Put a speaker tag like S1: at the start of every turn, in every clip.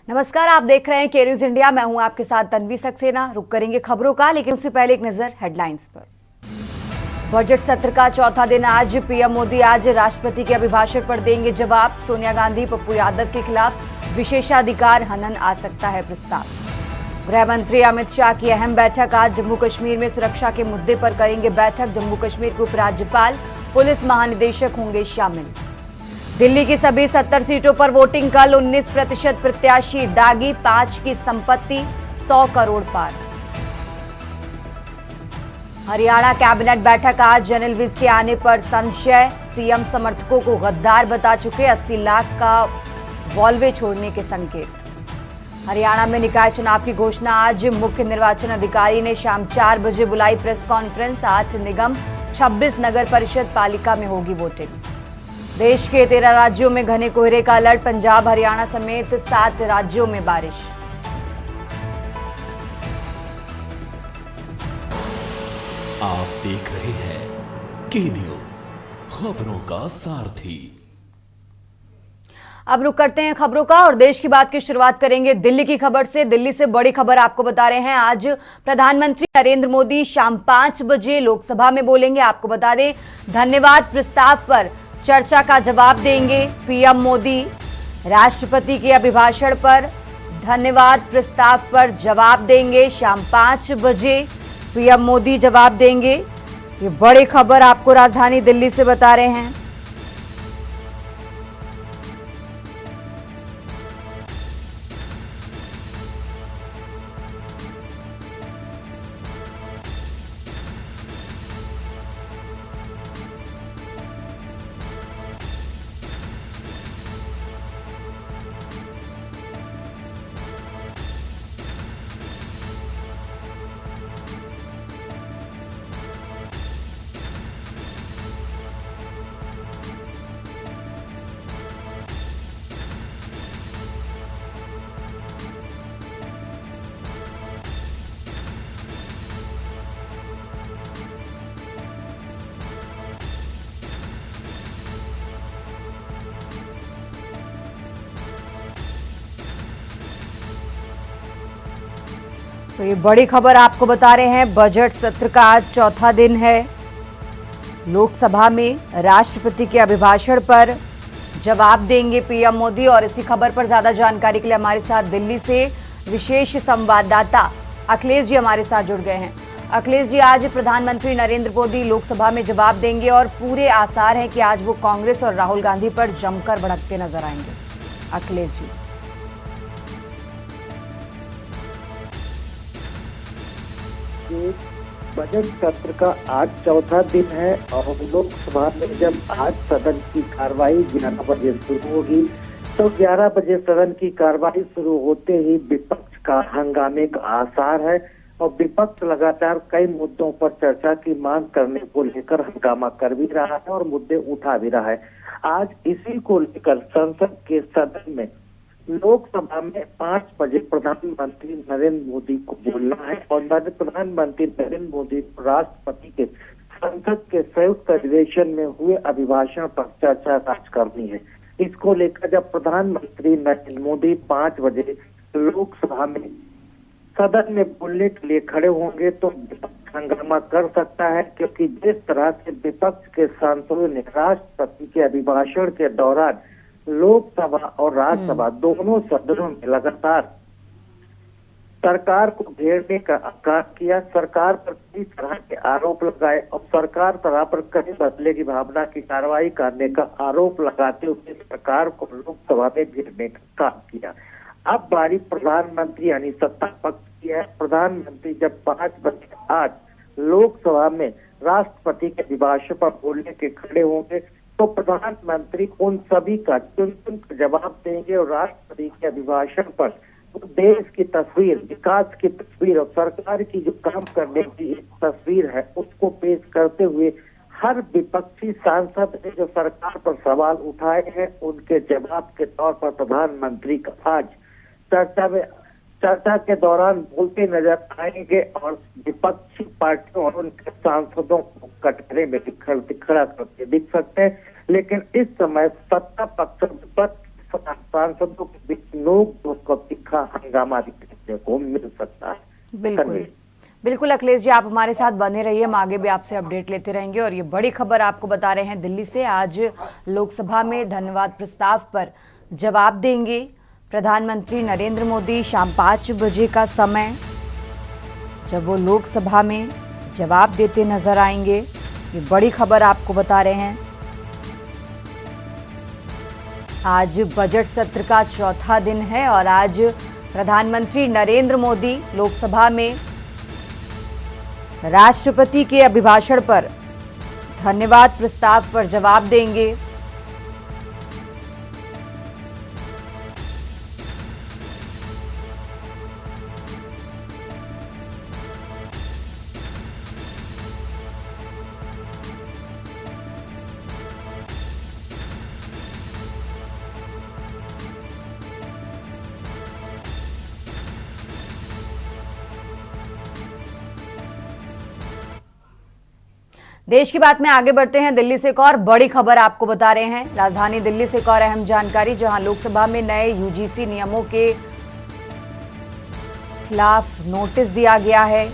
S1: नमस्कार, आप देख रहे हैं के न्यूज इंडिया। मैं हूं आपके साथ तन्वी सक्सेना। रुक करेंगे खबरों का, लेकिन उससे पहले एक नजर हेडलाइंस पर। बजट सत्र का चौथा दिन आज। पीएम मोदी आज राष्ट्रपति के अभिभाषण पर देंगे जवाब। सोनिया गांधी पप्पू यादव के खिलाफ विशेषाधिकार हनन आ सकता है प्रस्ताव। गृह मंत्री अमित शाह की अहम बैठक आज। जम्मू कश्मीर में सुरक्षा के मुद्दे पर करेंगे बैठक। जम्मू कश्मीर के उपराज्यपाल, पुलिस महानिदेशक होंगे शामिल। दिल्ली की सभी 70 सीटों पर वोटिंग कल। 19% प्रत्याशी दागी। 5 की संपत्ति 100 करोड़ पार। हरियाणा कैबिनेट बैठक आज। अनिल विज के आने पर संशय। सीएम समर्थकों को गद्दार बता चुके। 80 लाख का वॉल्वे छोड़ने के संकेत। हरियाणा में निकाय चुनाव की घोषणा आज। मुख्य निर्वाचन अधिकारी ने शाम 4 बजे बुलाई प्रेस कॉन्फ्रेंस। 8 निगम, 26 नगर परिषद पालिका में होगी वोटिंग। देश के 13 राज्यों में घने कोहरे का अलर्ट। पंजाब, हरियाणा समेत 7 राज्यों में बारिश।
S2: आप देख रहे हैं के न्यूज, खबरों का सारथी।
S1: अब रुक करते हैं खबरों का और देश की बात की शुरुआत करेंगे दिल्ली की खबर से। दिल्ली से बड़ी खबर आपको बता रहे हैं। आज प्रधानमंत्री नरेंद्र मोदी शाम 5 बजे लोकसभा में बोलेंगे। आपको बता दें, धन्यवाद प्रस्ताव पर चर्चा का जवाब देंगे पीएम मोदी। राष्ट्रपति के अभिभाषण पर धन्यवाद प्रस्ताव पर जवाब देंगे। शाम 5 बजे पीएम मोदी जवाब देंगे। ये बड़ी खबर आपको राजधानी दिल्ली से बता रहे हैं। तो ये बड़ी खबर आपको बता रहे हैं। बजट सत्र का आज चौथा दिन है। लोकसभा में राष्ट्रपति के अभिभाषण पर जवाब देंगे पीएम मोदी। और इसी खबर पर ज्यादा जानकारी के लिए हमारे साथ दिल्ली से विशेष संवाददाता अखिलेश जी हमारे साथ जुड़ गए हैं। अखिलेश जी, आज प्रधानमंत्री नरेंद्र मोदी लोकसभा में जवाब देंगे और पूरे आसार हैं कि आज वो कांग्रेस और राहुल गांधी पर जमकर भड़कते नजर आएंगे। अखिलेश जी,
S3: बजट सत्र का आज चौथा दिन है और लोकसभा में जब आज सदन की कार्रवाई 11 बजे शुरू होगी, तो 11 बजे सदन की कार्रवाई शुरू होते ही विपक्ष का हंगामे का आसार है और विपक्ष लगातार कई मुद्दों पर चर्चा की मांग करने को लेकर हंगामा कर भी रहा है और मुद्दे उठा भी रहा है। आज इसी को लेकर संसद के सदन में लोकसभा में 5 बजे प्रधानमंत्री नरेंद्र मोदी को बोलना है और प्रधानमंत्री नरेंद्र मोदी को राष्ट्रपति के संसद के संयुक्त अधिवेशन में हुए अभिभाषण पर चर्चा आज करनी है। इसको लेकर जब प्रधानमंत्री नरेंद्र मोदी 5 बजे लोकसभा में सदन में बोलने के लिए खड़े होंगे तो विपक्ष हंगामा कर सकता है, क्योंकि जिस तरह से विपक्ष के सांसदों ने राष्ट्रपति के अभिभाषण के दौरान लोकसभा और राज्यसभा दोनों सदनों में लगातार सरकार को घेरने का काम किया, सरकार पर कई तरह के आरोप लगाए और सरकार तरह पर कई बदले की भावना की कार्रवाई करने का आरोप लगाते हुए सरकार को लोकसभा में घेरने का काम किया। अब बारी प्रधानमंत्री यानी सत्ता पक्ष की है। प्रधानमंत्री जब 5 बजे आज लोकसभा में राष्ट्रपति के अभिभाषण पर बोलने के खड़े होंगे तो प्रधानमंत्री उन सभी का चुन चुन जवाब देंगे और राष्ट्रपति के अभिभाषण पर देश की तस्वीर, विकास की तस्वीर और सरकार की जो काम करने की एक तस्वीर है उसको पेश करते हुए हर विपक्षी सांसद ने जो सरकार पर सवाल उठाए हैं उनके जवाब के तौर पर प्रधानमंत्री का आज चर्चा के दौरान बोलते नजर आएंगे और विपक्षी पार्टियों और उनके सांसदों को कटघरे में खड़ा करते दिख सकते हैं। लेकिन इस समय सत्ता पक्ष विपक्ष सांसदों के बीच नोक झोंक तीखा हंगामा देखने को मिल सकता है।
S1: बिल्कुल बिल्कुल अखिलेश जी, आप हमारे साथ बने रहिए, हम आगे भी आपसे अपडेट लेते रहेंगे। और ये बड़ी खबर आपको बता रहे हैं दिल्ली से। आज लोकसभा में धन्यवाद प्रस्ताव पर जवाब देंगे प्रधानमंत्री नरेंद्र मोदी। शाम 5 बजे का समय जब वो लोकसभा में जवाब देते नजर आएंगे। ये बड़ी खबर आपको बता रहे हैं। आज बजट सत्र का चौथा दिन है और आज प्रधानमंत्री नरेंद्र मोदी लोकसभा में राष्ट्रपति के अभिभाषण पर धन्यवाद प्रस्ताव पर जवाब देंगे। देश की बात में आगे बढ़ते हैं। दिल्ली से एक और बड़ी खबर आपको बता रहे हैं। राजधानी दिल्ली से एक और अहम जानकारी, जहां लोकसभा में नए यूजीसी नियमों के खिलाफ नोटिस दिया गया है।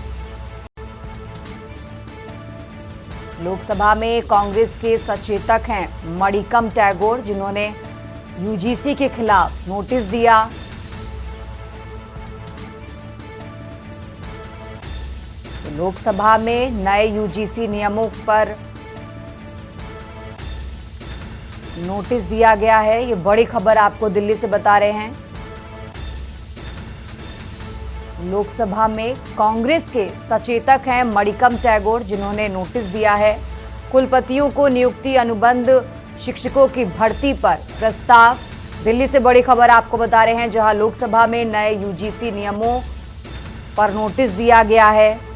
S1: लोकसभा में कांग्रेस के सचेतक हैं मणिकम टैगोर, जिन्होंने यूजीसी के खिलाफ नोटिस दिया। लोकसभा में नए यूजीसी नियमों पर नोटिस दिया गया है। ये बड़ी खबर आपको दिल्ली से बता रहे हैं। लोकसभा में कांग्रेस के सचेतक हैं मणिकम टैगोर, जिन्होंने नोटिस दिया है। कुलपतियों को नियुक्ति अनुबंध शिक्षकों की भर्ती पर प्रस्ताव। दिल्ली से बड़ी खबर आपको बता रहे हैं, जहां लोकसभा में नए यूजीसी नियमों पर नोटिस दिया गया है।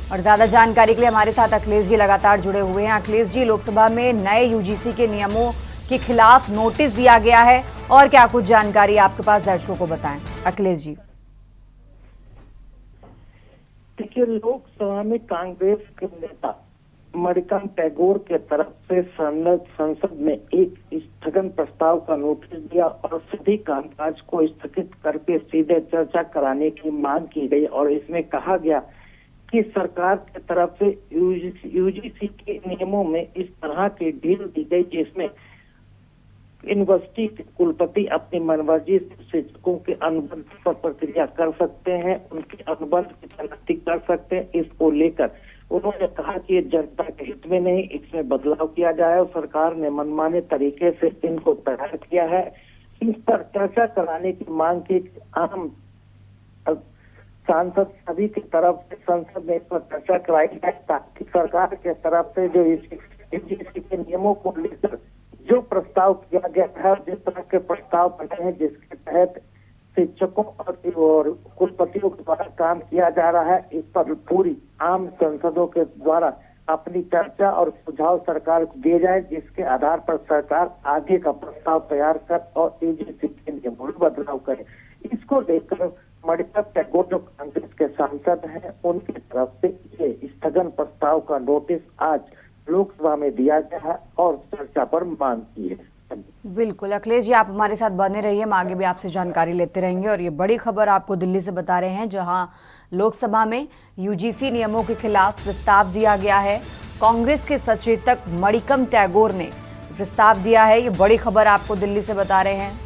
S1: और ज्यादा जानकारी के लिए हमारे साथ अखिलेश जी लगातार जुड़े हुए हैं। अखिलेश जी, लोकसभा में नए यूजीसी के नियमों के खिलाफ नोटिस दिया गया है, और क्या कुछ जानकारी आपके पास दर्शकों को बताएं। अखिलेश जी,
S3: देखिए, लोकसभा में कांग्रेस के नेता मणिकम टैगोर के तरफ से संसद में एक स्थगन प्रस्ताव का नोटिस दिया और सभी कामकाज को स्थगित करके सीधे चर्चा कराने की मांग की गई। और इसमें कहा गया कि सरकार की तरफ से यूजीसी के नियमों में इस तरह की ढील दी गई, जिसमें यूनिवर्सिटी के कुलपति अपनी मनमर्जी से शिक्षकों के अनुबंध पर प्रक्रिया कर सकते हैं, उनके अनुबंध की तैनाती कर सकते हैं। इसको लेकर उन्होंने कहा कि ये जनता के हित में नहीं, इसमें बदलाव किया जाए और सरकार ने मनमाने तरीके से इनको तैयार किया है। इस पर चर्चा कराने की मांग की आम सांसद सभी की तरफ से संसद में इस पर चर्चा कराई जाए, ताकि सरकार के तरफ से जो यूजीसी के नियमों को लेकर जो प्रस्ताव किया गया है, जिस तरह के प्रस्ताव बने हैं, जिसके तहत शिक्षकों और कुलपतियों के द्वारा काम किया जा रहा है, इस पर पूरी आम सांसदों के द्वारा अपनी चर्चा और सुझाव सरकार को दिए जाए, जिसके आधार पर सरकार आगे का प्रस्ताव तैयार कर और यूजीसी के नियमों में बदलाव करे। इसको लेकर मणिकम टैगोर जो कांग्रेस के सांसद हैं, उनकी तरफ से ये स्थगन प्रस्ताव का नोटिस आज लोकसभा में दिया गया है और चर्चा पर मांग की है।
S1: बिल्कुल अखिलेश जी, आप हमारे साथ बने रहिए, हम आगे भी आपसे जानकारी लेते रहेंगे। और ये बड़ी खबर आपको दिल्ली से बता रहे हैं, जहां लोकसभा में यूजीसी नियमों के खिलाफ प्रस्ताव दिया गया है। कांग्रेस के सचेतक मणिकम टैगोर ने प्रस्ताव दिया है। ये बड़ी खबर आपको दिल्ली से बता रहे हैं।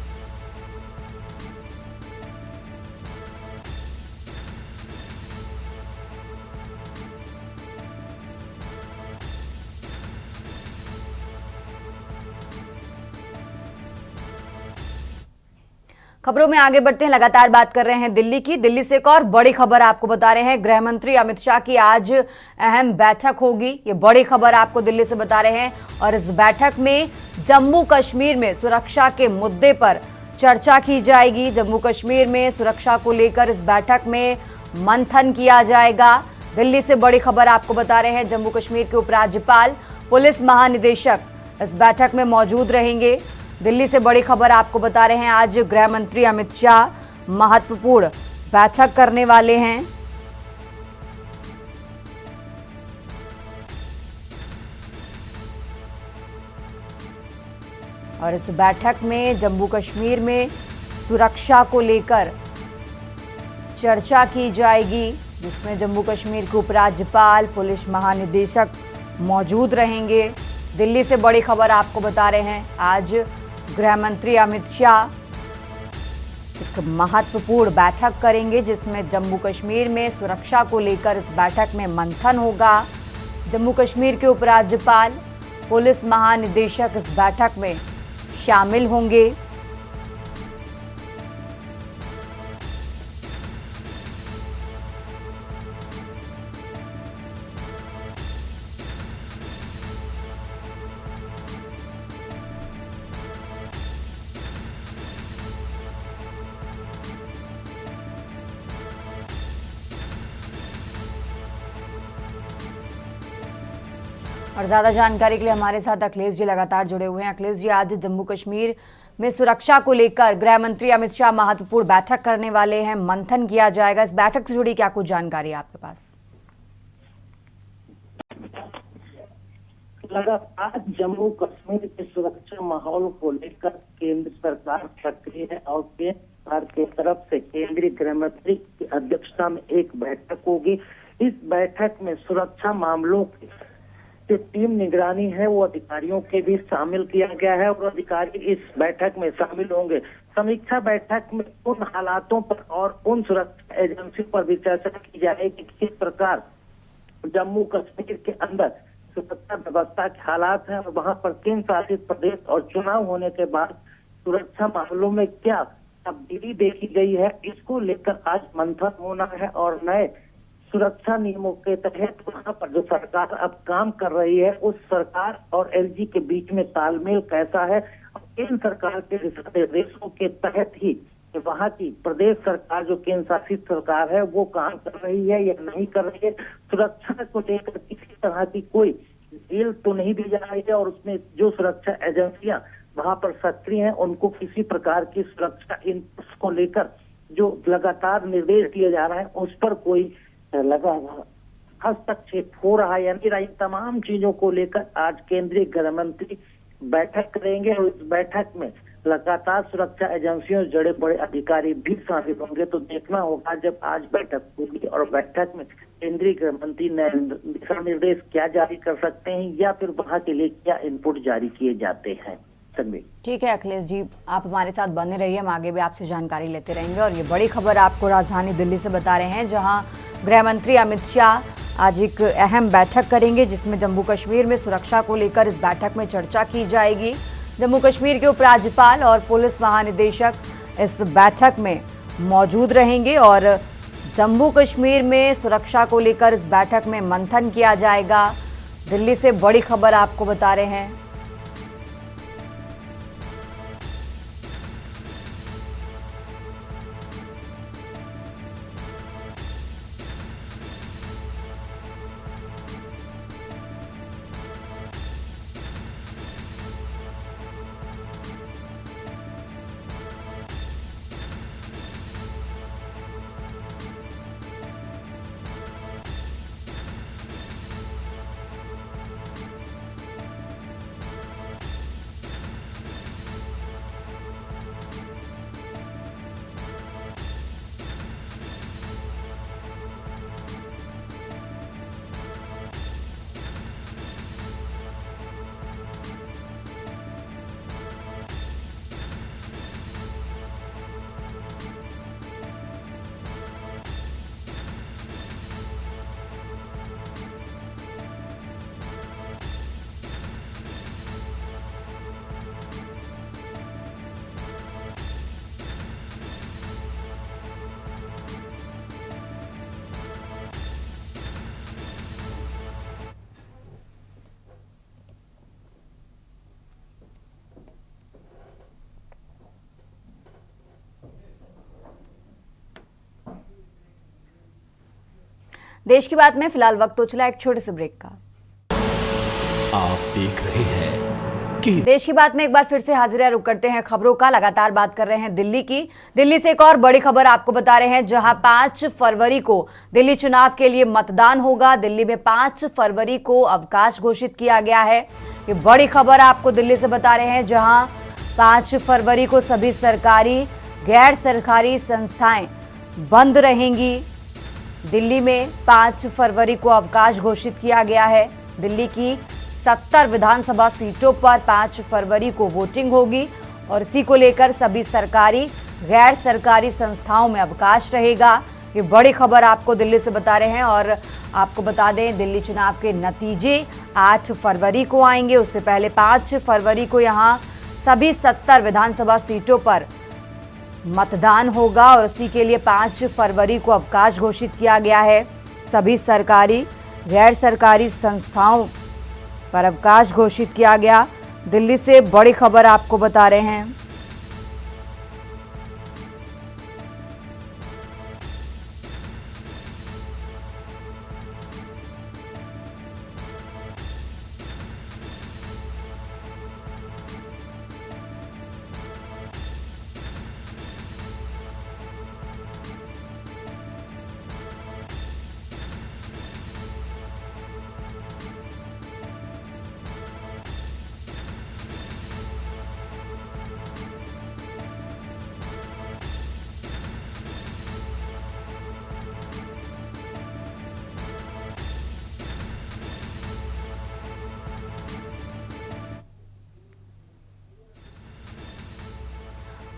S1: खबरों में आगे बढ़ते हैं, लगातार बात कर रहे हैं दिल्ली की। दिल्ली से एक और बड़ी खबर आपको बता रहे हैं। गृह मंत्री अमित शाह की आज अहम बैठक होगी, ये बड़ी खबर आपको दिल्ली से बता रहे हैं। और इस बैठक में जम्मू कश्मीर में सुरक्षा के मुद्दे पर चर्चा की जाएगी। जम्मू कश्मीर में सुरक्षा को लेकर इस बैठक में मंथन किया जाएगा। दिल्ली से बड़ी खबर आपको बता रहे हैं। जम्मू कश्मीर के उपराज्यपाल, पुलिस महानिदेशक इस बैठक में मौजूद रहेंगे। दिल्ली से बड़ी खबर आपको बता रहे हैं। आज गृह मंत्री अमित शाह महत्वपूर्ण बैठक करने वाले हैं। और इस बैठक में जम्मू कश्मीर में सुरक्षा को लेकर चर्चा की जाएगी, जिसमें जम्मू कश्मीर के उपराज्यपाल, पुलिस महानिदेशक मौजूद रहेंगे। दिल्ली से बड़ी खबर आपको बता रहे हैं। आज गृह मंत्री अमित शाह एक महत्वपूर्ण बैठक करेंगे, जिसमें जम्मू कश्मीर में सुरक्षा को लेकर इस बैठक में मंथन होगा। जम्मू कश्मीर के उपराज्यपाल, पुलिस महानिदेशक इस बैठक में शामिल होंगे। और ज्यादा जानकारी के लिए हमारे साथ अखिलेश जी लगातार जुड़े हुए हैं। अखिलेश जी, आज जम्मू कश्मीर में सुरक्षा को लेकर गृह मंत्री अमित शाह महत्वपूर्ण बैठक करने वाले हैं, मंथन किया जाएगा। इस बैठक से जुड़ी क्या कुछ जानकारी है आपके पास?
S3: लगातार जम्मू कश्मीर के सुरक्षा माहौल को लेकर केंद्र सरकार सक्रिय है और केंद्र सरकार की तरफ से केंद्रीय गृह मंत्री की अध्यक्षता में एक बैठक होगी। इस बैठक में सुरक्षा मामलों की जो टीम निगरानी है वो अधिकारियों के भी शामिल किया गया है और अधिकारी इस बैठक में शामिल होंगे। समीक्षा बैठक में उन हालातों पर और उन सुरक्षा एजेंसी पर भी चर्चा की जाएगी कि किस प्रकार जम्मू कश्मीर के अंदर सुरक्षा व्यवस्था के हालात हैं और वहां पर केंद्र शासित प्रदेश और चुनाव होने के बाद सुरक्षा मामलों में क्या तब्दीली देखी गई है, इसको लेकर आज मंथन होना है। और नए सुरक्षा नियमों के तहत वहां पर जो सरकार अब काम कर रही है, उस सरकार और एलजी के बीच में तालमेल कैसा है, केंद्र सरकार के दिशा निर्देशों के तहत ही वहां की प्रदेश सरकार जो केंद्र शासित सरकार है वो काम कर रही है या नहीं कर रही है, सुरक्षा को लेकर किसी तरह की कोई ढील तो नहीं दी जा रही है और उसमें जो सुरक्षा एजेंसियां वहां पर सक्रिय हैं उनको किसी प्रकार की सुरक्षा इनपुट्स को लेकर जो लगातार निर्देश दिए जा रहे हैं उस पर कोई लगा हस्तक्षेप हो रहा है या नहीं, इन तमाम चीजों को लेकर आज केंद्रीय गृह मंत्री बैठक करेंगे और इस बैठक में लगातार सुरक्षा एजेंसियों से जुड़े बड़े अधिकारी भी शामिल होंगे। तो देखना होगा जब आज बैठक होगी और बैठक में केंद्रीय गृह मंत्री दिशा निर्देश क्या जारी कर सकते हैं या फिर वहां के लिए क्या इनपुट जारी किए जाते हैं।
S1: ठीक है अखिलेश जी, आप हमारे साथ बने रहिए, हम आगे भी आपसे जानकारी लेते रहेंगे। और ये बड़ी खबर आपको राजधानी दिल्ली से बता रहे हैं, जहां गृह मंत्री अमित शाह आज एक अहम बैठक करेंगे, जिसमें जम्मू कश्मीर में सुरक्षा को लेकर इस बैठक में चर्चा की जाएगी। जम्मू कश्मीर के उपराज्यपाल और पुलिस महानिदेशक इस बैठक में मौजूद रहेंगे और जम्मू कश्मीर में सुरक्षा को लेकर इस बैठक में मंथन किया जाएगा। दिल्ली से बड़ी खबर आपको बता रहे हैं। देश की बात में फिलहाल वक्त तो चला एक छोटे से ब्रेक का।
S2: आप देख रहे हैं के
S1: देश की बात में एक बार फिर से हाजिर है। रुक करते हैं खबरों का। लगातार बात कर रहे हैं दिल्ली की। दिल्ली से एक और बड़ी खबर आपको बता रहे हैं, जहां 5 फरवरी को दिल्ली चुनाव के लिए मतदान होगा। दिल्ली में 5 फरवरी को अवकाश घोषित किया गया है। ये बड़ी खबर आपको दिल्ली से बता रहे हैं, जहां 5 फरवरी को सभी सरकारी गैर सरकारी संस्थाएं बंद रहेंगी। दिल्ली में 5 फरवरी को अवकाश घोषित किया गया है। दिल्ली की 70 विधानसभा सीटों पर 5 फरवरी को वोटिंग होगी और इसी को लेकर सभी सरकारी गैर सरकारी संस्थाओं में अवकाश रहेगा। ये बड़ी खबर आपको दिल्ली से बता रहे हैं। और आपको बता दें, दिल्ली चुनाव के नतीजे 8 फरवरी को आएंगे। उससे पहले 5 फरवरी को यहां सभी 70 विधानसभा सीटों पर मतदान होगा और इसी के लिए 5 फरवरी को अवकाश घोषित किया गया है। सभी सरकारी गैर सरकारी संस्थाओं पर अवकाश घोषित किया गया। दिल्ली से बड़ी खबर आपको बता रहे हैं।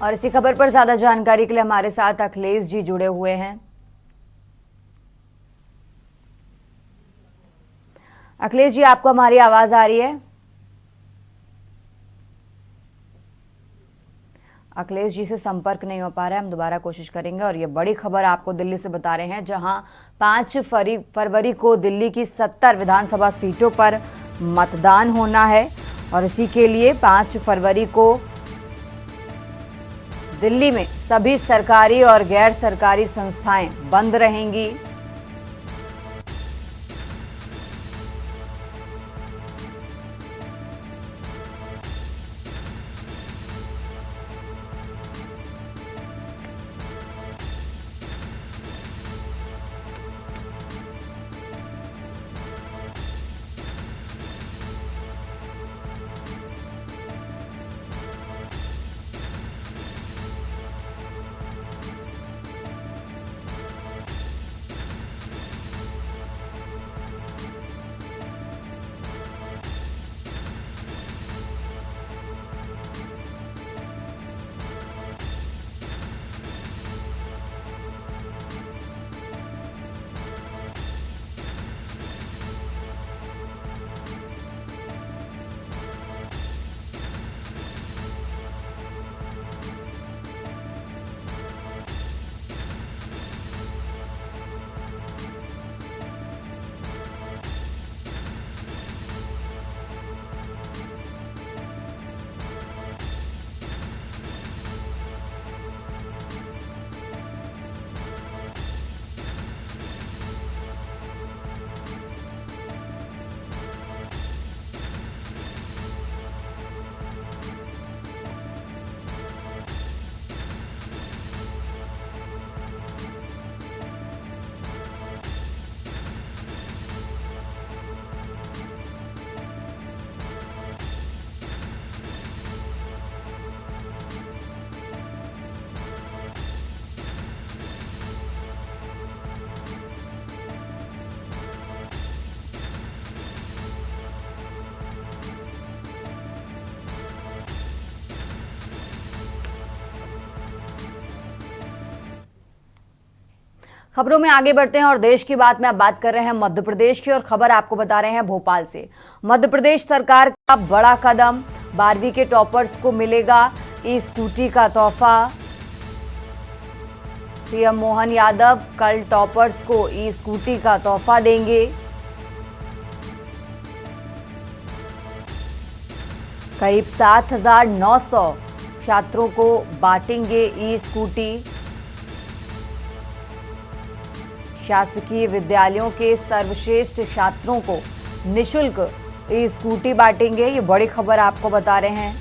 S1: और इसी खबर पर ज्यादा जानकारी के लिए हमारे साथ अखिलेश जी जुड़े हुए हैं। अखिलेश जी, आपको हमारी आवाज आ रही है? अखिलेश जी से संपर्क नहीं हो पा रहा है, हम दोबारा कोशिश करेंगे। और ये बड़ी खबर आपको दिल्ली से बता रहे हैं, जहां 5 फरवरी को दिल्ली की 70 विधानसभा सीटों पर मतदान होना है और इसी के लिए 5 फरवरी को दिल्ली में सभी सरकारी और गैर सरकारी संस्थाएं बंद रहेंगी। खबरों में आगे बढ़ते हैं और देश की बात में अब बात कर रहे हैं मध्य प्रदेश की। और खबर आपको बता रहे हैं भोपाल से। मध्य प्रदेश सरकार का बड़ा कदम, 12वीं के टॉपर्स को मिलेगा ई स्कूटी का तोहफा। सीएम मोहन यादव कल टॉपर्स को ई स्कूटी का तोहफा देंगे। करीब 7,900 छात्रों को बांटेंगे ई स्कूटी। शासकीय विद्यालयों के सर्वश्रेष्ठ छात्रों को निशुल्क ये स्कूटी बांटेंगे, ये बड़ी खबर आपको बता रहे हैं।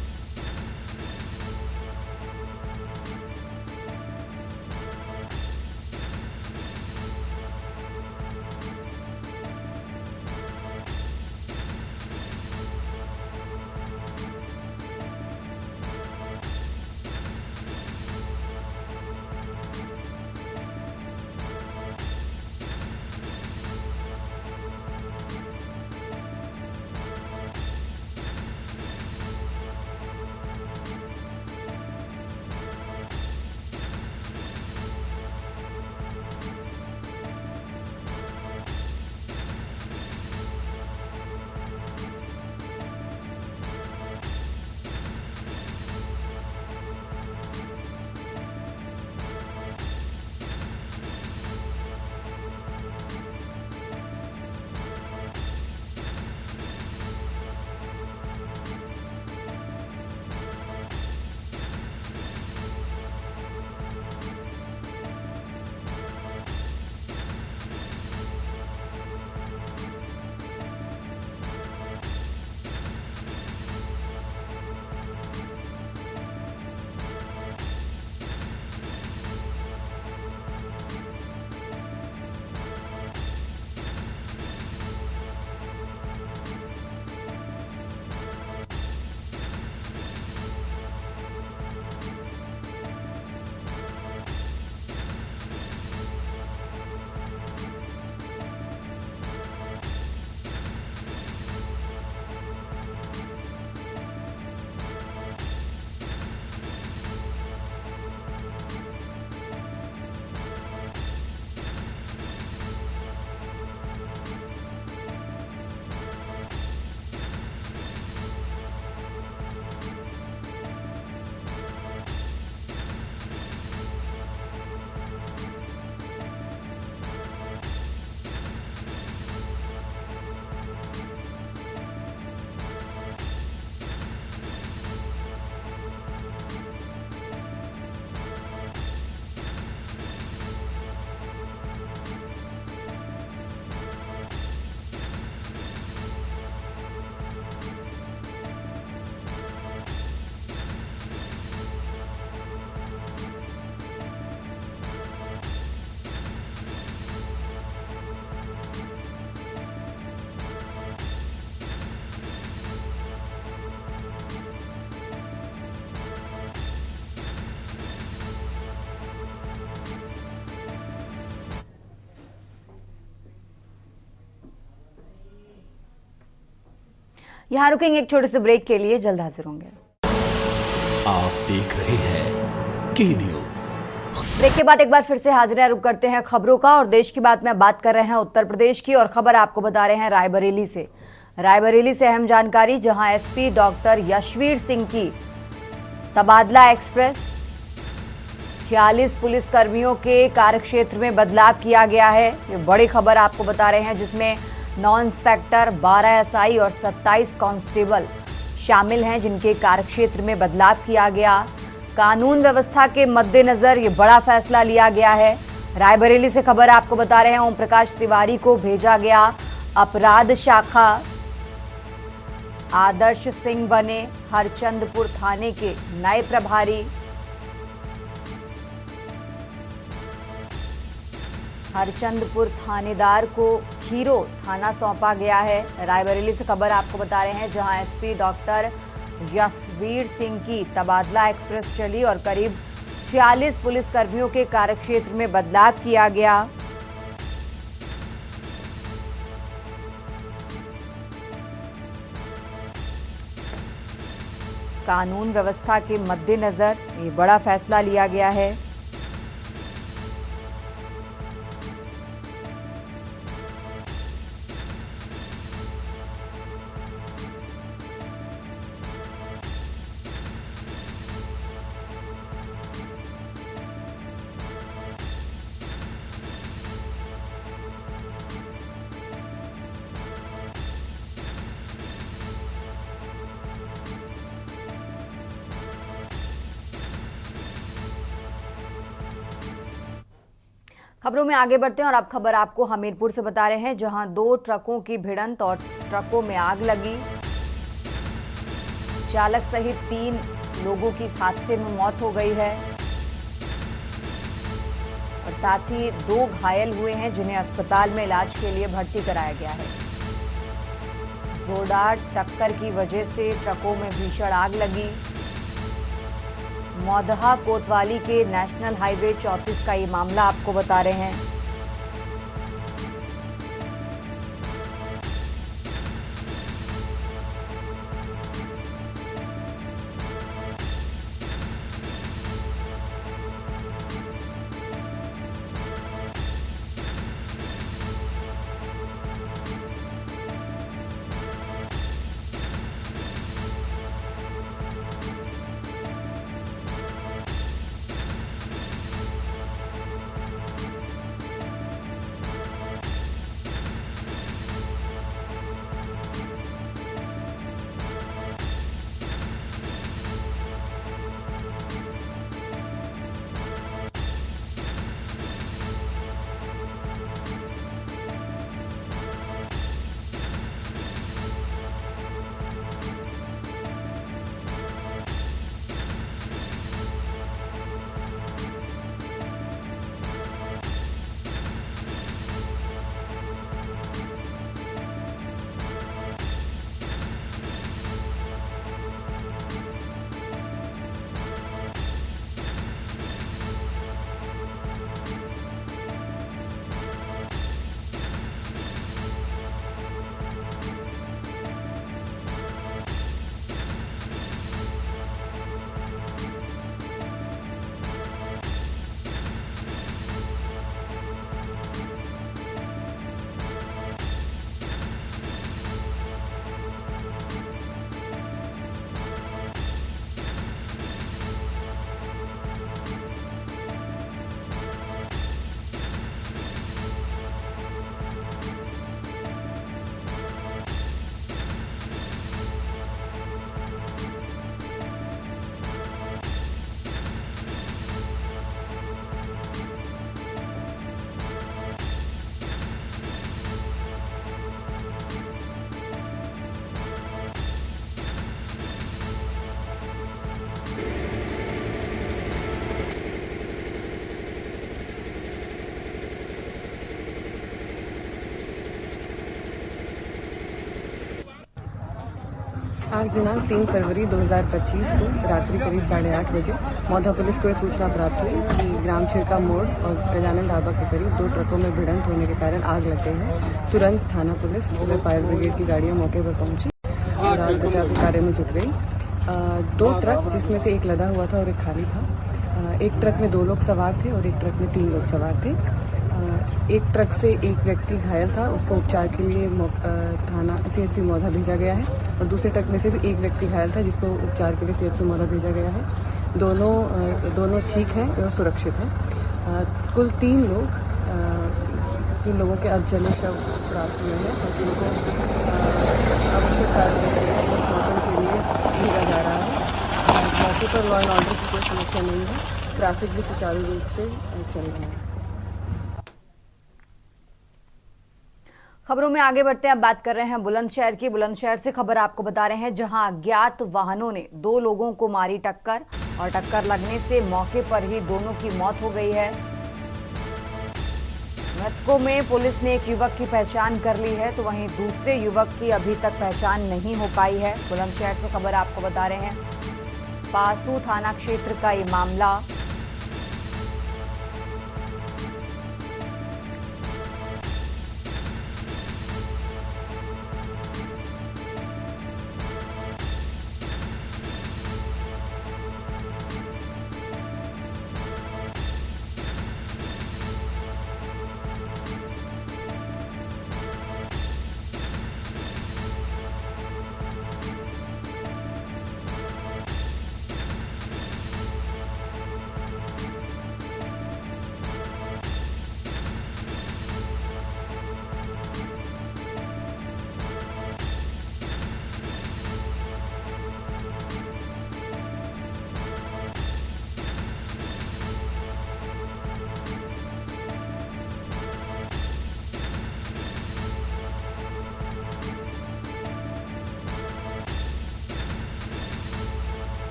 S1: यहाँ रुकेंगे एक छोटे से ब्रेक के लिए, जल्द हाजिर होंगे।
S2: आप देख रहे हैं के न्यूज।
S1: ब्रेक के बाद एक बार फिर से हाजिर हैं, रुक करते हैं खबरों का। और देश की बात में बात कर रहे हैं उत्तर प्रदेश की, और खबर आपको बता रहे हैं रायबरेली से। रायबरेली से अहम जानकारी, जहां एसपी डॉक्टर यशवीर सिंह की तबादला एक्सप्रेस, 46 पुलिस कर्मियों के कार्यक्षेत्र में बदलाव किया गया है। ये बड़ी खबर आपको बता रहे हैं, जिसमें 9 इंस्पेक्टर, 12 एसआई और 27 कांस्टेबल शामिल हैं, जिनके कार्यक्षेत्र में बदलाव किया गया। कानून व्यवस्था के मद्देनजर ये बड़ा फैसला लिया गया है। रायबरेली से खबर आपको बता रहे हैं, ओम प्रकाश तिवारी को भेजा गया अपराध शाखा। आदर्श सिंह बने हरचंदपुर थाने के नए प्रभारी। हरचंदपुर थानेदार को खीरो थाना सौंपा गया है। रायबरेली से खबर आपको बता रहे हैं, जहां एसपी डॉक्टर यशवीर सिंह की तबादला एक्सप्रेस चली और करीब 46 पुलिसकर्मियों के कार्यक्षेत्र में बदलाव किया गया। कानून व्यवस्था के मद्देनजर ये बड़ा फैसला लिया गया है। खबरों में आगे बढ़ते हैं और अब खबर आपको हमीरपुर से बता रहे हैं, जहां 2 ट्रकों की भिड़ंत और ट्रकों में आग लगी। चालक सहित 3 लोगों की इस हादसे में मौत हो गई है और साथ ही 2 घायल हुए हैं, जिन्हें अस्पताल में इलाज के लिए भर्ती कराया गया है। जोरदार टक्कर की वजह से ट्रकों में भीषण आग लगी। मौदहा कोतवाली के नेशनल हाईवे 34 का ये मामला आपको बता रहे हैं।
S4: आज दिनांक 3 फरवरी 2025 को रात्रि करीब 8:30 बजे मौधा पुलिस को यह सूचना प्राप्त हुई कि ग्राम छिरका मोड़ और गजानन ढाबा के करीब 2 ट्रकों में भिड़ंत होने के कारण आग लग गई है। तुरंत थाना पुलिस व फायर ब्रिगेड की गाड़ियां मौके पर पहुंची और आग बचाव के कार्य में जुट गई। 2 ट्रक, जिसमें से एक लदा हुआ था और एक खाली था। एक ट्रक में 2 लोग सवार थे और एक ट्रक में 3 लोग सवार थे। एक ट्रक से एक व्यक्ति घायल था, उसको उपचार के लिए थाना CHC मौधा भेजा गया है और दूसरे ट्रक में से भी एक व्यक्ति घायल था, जिसको उपचार के लिए CHC मौधा भेजा गया है। दोनों ठीक हैं और सुरक्षित हैं। कुल 3 लोगों के अधजले शव प्राप्त हुए हैं और जिनको आवश्यक कार्रवाई के लिए पोस्टमार्टम के लिए भेजा जा रहा है। मौके पर लॉ एंड ऑर्डर की कोई समस्या नहीं है, ट्रैफिक भी सुचारू रूप से चल रहा है।
S1: खबरों में आगे बढ़ते हैं, अब बात कर रहे हैं बुलंदशहर की। बुलंदशहर से खबर आपको बता रहे हैं, जहां अज्ञात वाहनों ने 2 लोगों को मारी टक्कर और टक्कर लगने से मौके पर ही दोनों की मौत हो गई है। मृतकों में पुलिस ने एक युवक की पहचान कर ली है, तो वहीं दूसरे युवक की अभी तक पहचान नहीं हो पाई है। बुलंदशहर से खबर आपको बता रहे हैं, पासू थाना क्षेत्र का ये मामला।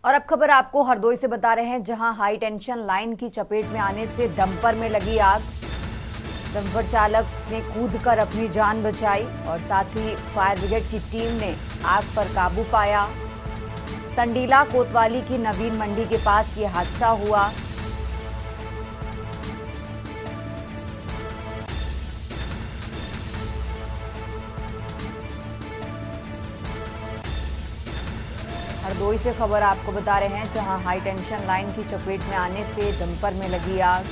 S1: और अब खबर आपको हरदोई से बता रहे हैं, जहां हाई टेंशन लाइन की चपेट में आने से डंपर में लगी आग। डंपर चालक ने कूदकर अपनी जान बचाई और साथ ही फायर ब्रिगेड की टीम ने आग पर काबू पाया। संडीला कोतवाली की नवीन मंडी के पास ये हादसा हुआ। हरदोई से खबर आपको बता रहे हैं, जहां हाई टेंशन लाइन की चपेट में आने से डंपर में लगी आग।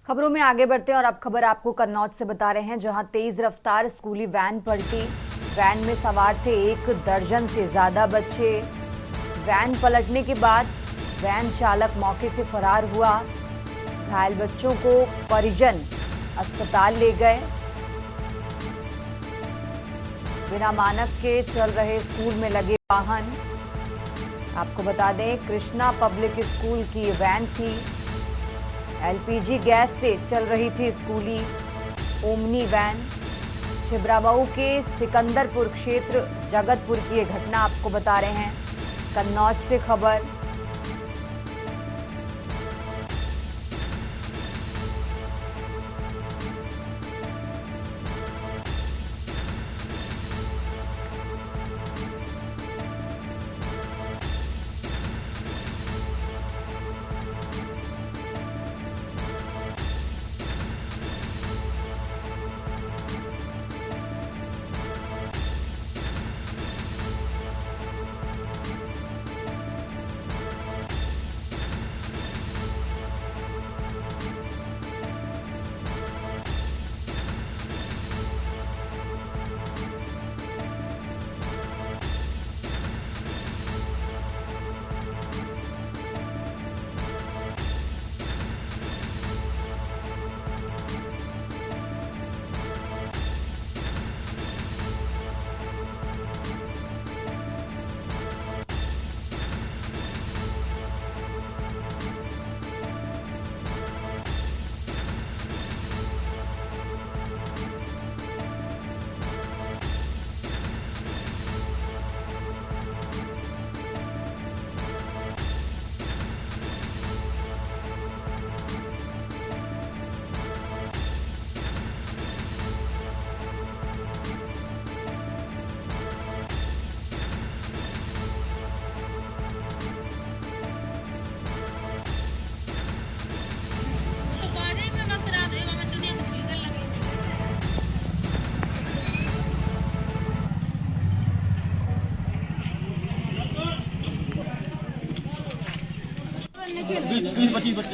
S1: खबरों में आगे बढ़ते हैं और अब खबर आपको कन्नौज से बता रहे हैं, जहां तेज रफ्तार स्कूली वैन पलटी। वैन में सवार थे 1 दर्जन से ज्यादा बच्चे। वैन पलटने के बाद वैन चालक मौके से फरार हुआ। घायल बच्चों को परिजन अस्पताल ले गए। बिना मानक के चल रहे स्कूल में लगे वाहन। आपको बता दें, कृष्णा पब्लिक स्कूल की ये वैन थी। एलपीजी गैस से चल रही थी स्कूली ओमनी वैन। छिबरामऊ के सिकंदरपुर क्षेत्र जगतपुर की ये घटना आपको बता रहे हैं, कन्नौज से खबर।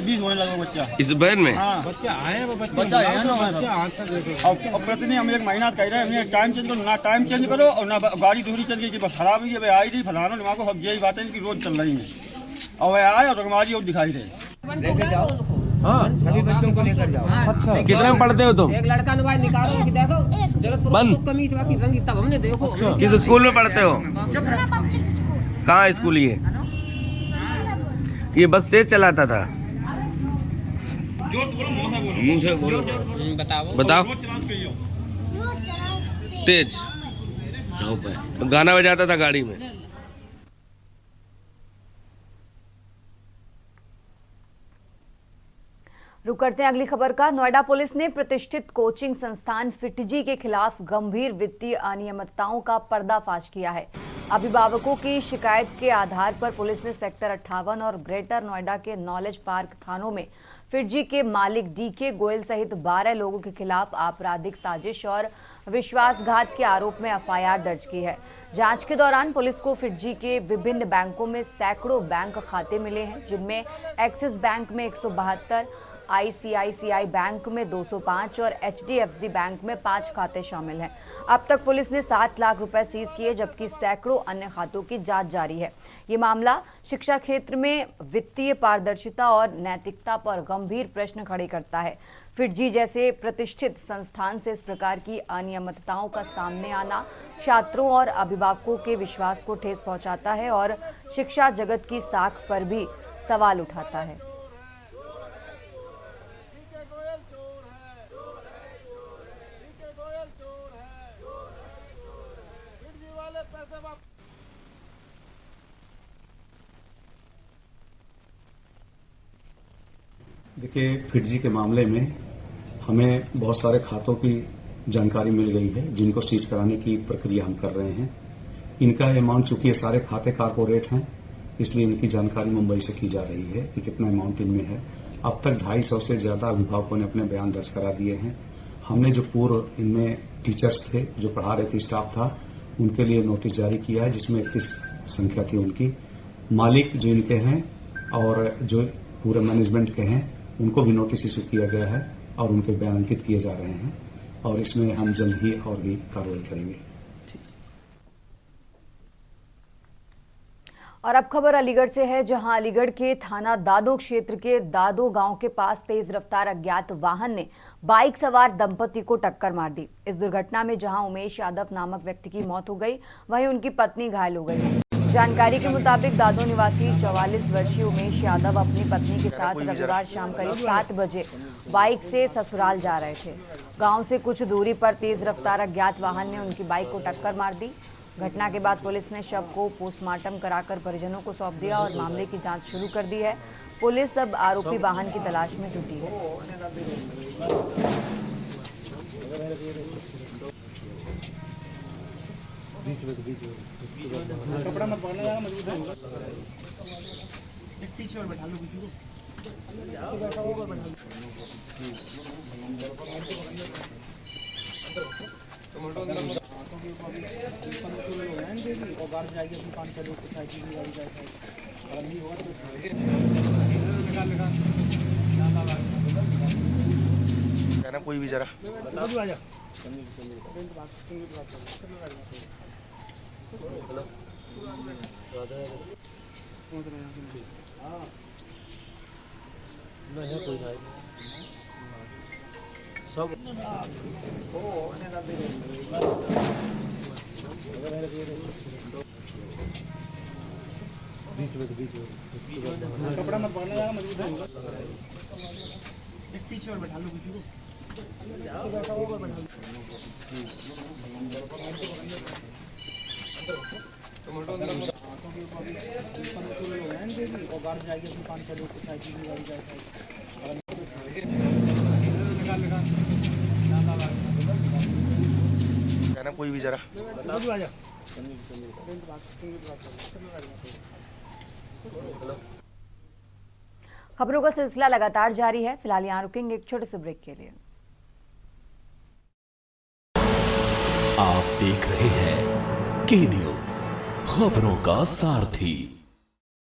S5: बीस होने लगा बच्चा
S6: इस बैन में।
S5: हाँ
S7: बच्चा आए वो
S5: बच्चा है ना अब प्रतिदिन हम 1 महीना कह रहे हैं टाइम चेंज करो, ना टाइम चेंज करो और ना गाड़ी दूसरी चल गई कि बस खराब हुई है आई थी फलाना दिमाग को। अब यही बातें कि रोज चल रही है और आए और रंगबाजी और दिखाई दे।
S6: सभी बच्चों को लेकर जाओ।
S7: अच्छा, कितने में पढ़ते हो तुम?
S8: एक लड़का ने भाई निकालो कि देखो जगत
S7: बंद।
S8: को कमी की रंगी तब हमने देखो।
S7: किस स्कूल में पढ़ते हो? कहाँ स्कूल ये बस तेज चलाता था? बताओ। तेज गाना बजाता था गाड़ी में।
S1: रुक करते हैं अगली खबर का। नोएडा पुलिस ने प्रतिष्ठित कोचिंग संस्थान फिटजी के खिलाफ गंभीर वित्तीय अनियमितताओं का पर्दाफाश किया है। अभिभावकों की शिकायत के आधार पर पुलिस ने सेक्टर 58 और ग्रेटर नोएडा के नॉलेज पार्क थानों में फिटजी के मालिक डीके गोयल सहित 12 लोगों के खिलाफ आपराधिक साजिश और विश्वासघात के आरोप में एफआईआर दर्ज की है। जांच के दौरान पुलिस को फिटजी के विभिन्न बैंकों में सैकड़ों बैंक खाते मिले हैं, जिनमें एक्सिस बैंक में 172, आईसीआईसीआई बैंक में 205 और एचडीएफसी बैंक में 5 खाते शामिल हैं। अब तक पुलिस ने 7 लाख रुपए सीज किए, जबकि सैकड़ों अन्य खातों की जांच जारी है। ये मामला शिक्षा क्षेत्र में वित्तीय पारदर्शिता और नैतिकता पर गंभीर प्रश्न खड़े करता है। फिटजी जैसे प्रतिष्ठित संस्थान से इस प्रकार की अनियमितताओं का सामने आना छात्रों और अभिभावकों के विश्वास को ठेस पहुंचाता है और शिक्षा जगत की साख पर भी सवाल उठाता है।
S9: देखिए, फिटजी के मामले में हमें बहुत सारे खातों की जानकारी मिल गई है, जिनको सीज कराने की प्रक्रिया हम कर रहे हैं। इनका अमाउंट, चूंकि ये सारे खाते कारपोरेट हैं, इसलिए इनकी जानकारी मुंबई से की जा रही है कि कितना अमाउंट इनमें है। अब तक 250 से ज्यादा अभिभावकों ने अपने बयान दर्ज करा दिए हैं। हमने जो पूर्व इनमें टीचर्स थे, जो पढ़ा रहे थे, स्टाफ था, उनके लिए नोटिस जारी किया है, जिसमें 31 संख्या थी उनकी। मालिक जो इनके हैं और जो पूरे मैनेजमेंट के हैं, उनको भी नोटिस इशू किया गया है और उनके बयान अंकित किए जा रहे हैं और इसमें हम जल्द ही और भी कार्रवाई करेंगे।
S1: और अब खबर अलीगढ़ से है, जहां अलीगढ़ के थाना दादो क्षेत्र के दादो गांव के पास तेज रफ्तार अज्ञात वाहन ने बाइक सवार दंपति को टक्कर मार दी। इस दुर्घटना में जहां उमेश यादव नामक व्यक्ति की मौत हो गई, वहीं उनकी पत्नी घायल हो गई। जानकारी के मुताबिक दादो निवासी 44 वर्षीय उमेश यादव अपनी पत्नी के साथ रविवार शाम करीब 7 बजे बाइक से ससुराल जा रहे थे। गांव से कुछ दूरी पर तेज रफ्तार अज्ञात वाहन ने उनकी बाइक को टक्कर मार दी। घटना के बाद पुलिस ने शव को पोस्टमार्टम कराकर परिजनों को सौंप दिया और मामले की जांच शुरू कर दी है। पुलिस अब आरोपी वाहन की तलाश में जुटी है।
S5: कपड़ा मत पकड़ना, जाना मजबूत है। एक पीछे और बैठा लो किसी को।
S7: कहना कोई भी जरा
S5: कपड़ा मत पकड़ना, जाना मजबूत है। एक पीछे और बैठा लो किसी को।
S7: कहना कोई भी जरा
S1: खबरों का सिलसिला लगातार जारी है। फिलहाल यहाँ रुकेंगे एक छोटे से ब्रेक के लिए।
S2: आप देख रहे हैं के न्यूज, खबरों का सारथी।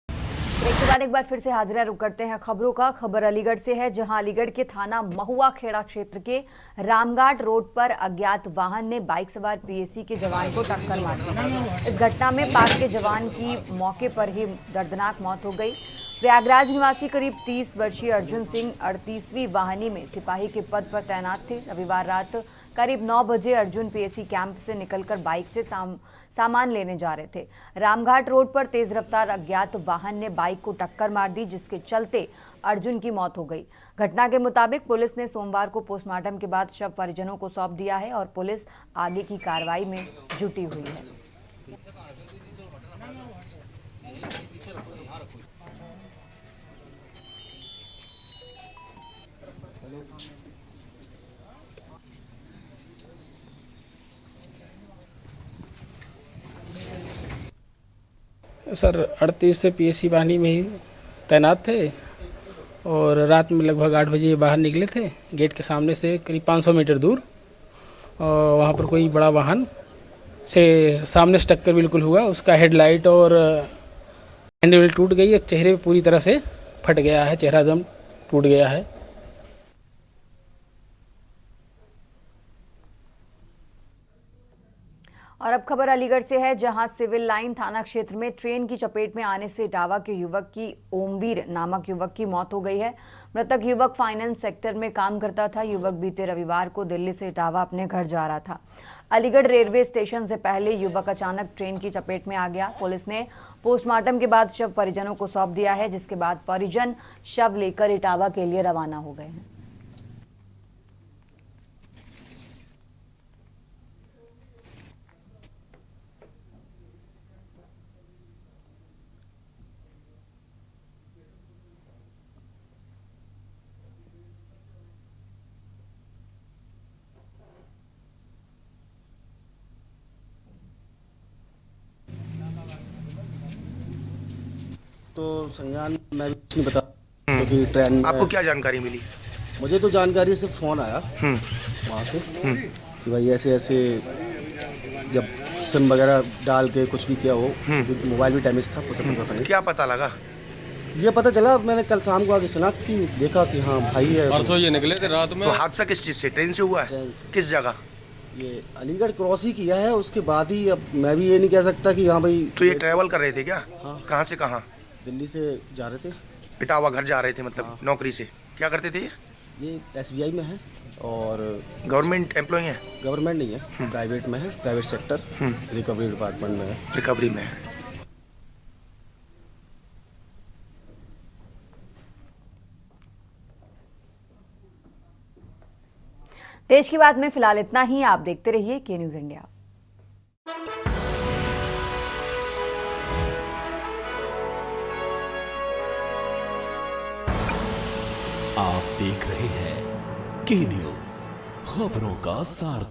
S1: ब्रेक के बाद एक बार फिर से हाजिर रुक करते हैं खबरों का। खबर अलीगढ़ से है, जहां अलीगढ़ के थाना महुआ खेड़ा क्षेत्र के रामघाट रोड पर अज्ञात वाहन ने बाइक सवार पीएसी के जवान को टक्कर मार दी। इस घटना में पाक के जवान की मौके पर ही दर्दनाक मौत हो गई। प्रयागराज निवासी करीब 30 वर्षीय अर्जुन सिंह 38वीं वाहिनी में सिपाही के पद पर तैनात थे। रविवार रात करीब 9 बजे अर्जुन पीएसी कैंप से निकलकर बाइक से सामान लेने जा रहे थे। रामघाट रोड पर तेज रफ्तार अज्ञात वाहन ने बाइक को टक्कर मार दी, जिसके चलते अर्जुन की मौत हो गई। घटना के मुताबिक पुलिस ने सोमवार को पोस्टमार्टम के बाद शव परिजनों को सौंप दिया है और पुलिस आगे की कार्रवाई में जुटी हुई है।
S10: सर 38 से पीएसी वाहिनी में ही तैनात थे और रात में लगभग 8 बजे बाहर निकले थे। गेट के सामने से करीब 500 मीटर दूर और वहाँ पर कोई बड़ा वाहन से सामने से टक्कर बिल्कुल हुआ। उसका हेडलाइट और हैंडल टूट गई है, चेहरे पे पूरी तरह से फट गया है, चेहरा एकदम टूट गया है।
S1: और अब खबर अलीगढ़ से है, जहां सिविल लाइन थाना क्षेत्र में ट्रेन की चपेट में आने से इटावा के युवक की ओमवीर नामक युवक की मौत हो गई है। मृतक युवक फाइनेंस सेक्टर में काम करता था। युवक बीते रविवार को दिल्ली से इटावा अपने घर जा रहा था। अलीगढ़ रेलवे स्टेशन से पहले युवक अचानक ट्रेन की चपेट में आ गया। पुलिस ने पोस्टमार्टम के बाद शव परिजनों को सौंप दिया है, जिसके बाद परिजन शव लेकर इटावा के लिए रवाना हो गए हैं।
S6: तो संज्ञान मैं भी कुछ नहीं बता, क्योंकि ट्रेन में
S7: आपको क्या जानकारी मिली?
S6: मुझे तो जानकारी से फ़ोन आया वहाँ से कि भाई ऐसे ऐसे, जब सिम वगैरह डाल के कुछ भी किया हो, क्योंकि मोबाइल भी डैमेज था, पता नहीं
S7: क्या पता लगा?
S6: ये पता चला मैंने कल शाम को आगे शनाख्त की, देखा कि हाँ भाई है।
S11: परसों ये निकले थे रात में।
S7: तो हादसा किस चीज़ से, ट्रेन से हुआ है?
S6: ट्रेन से।
S7: किस जगह?
S6: ये अलीगढ़ क्रॉस ही किया है, उसके बाद ही अब मैं भी ये नहीं कह सकता कि हाँ भाई।
S7: तो ये ट्रैवल कर रहे थे क्या?
S6: हाँ।
S7: कहाँ से कहाँ?
S6: दिल्ली से जा रहे थे,
S7: इटावा घर जा रहे थे, मतलब
S6: हाँ।
S7: नौकरी से। क्या करते थे
S6: ये SBI में है और
S7: गवर्नमेंट एम्प्लॉय है?
S6: गवर्नमेंट नहीं है, प्राइवेट में है, प्राइवेट सेक्टर, रिकवरी डिपार्टमेंट में है।
S7: रिकवरी में है।
S1: देश की बात में फिलहाल इतना ही। आप देखते रहिए के न्यूज़ इंडिया।
S2: आप देख रहे हैं के न्यूज़, खबरों का सार।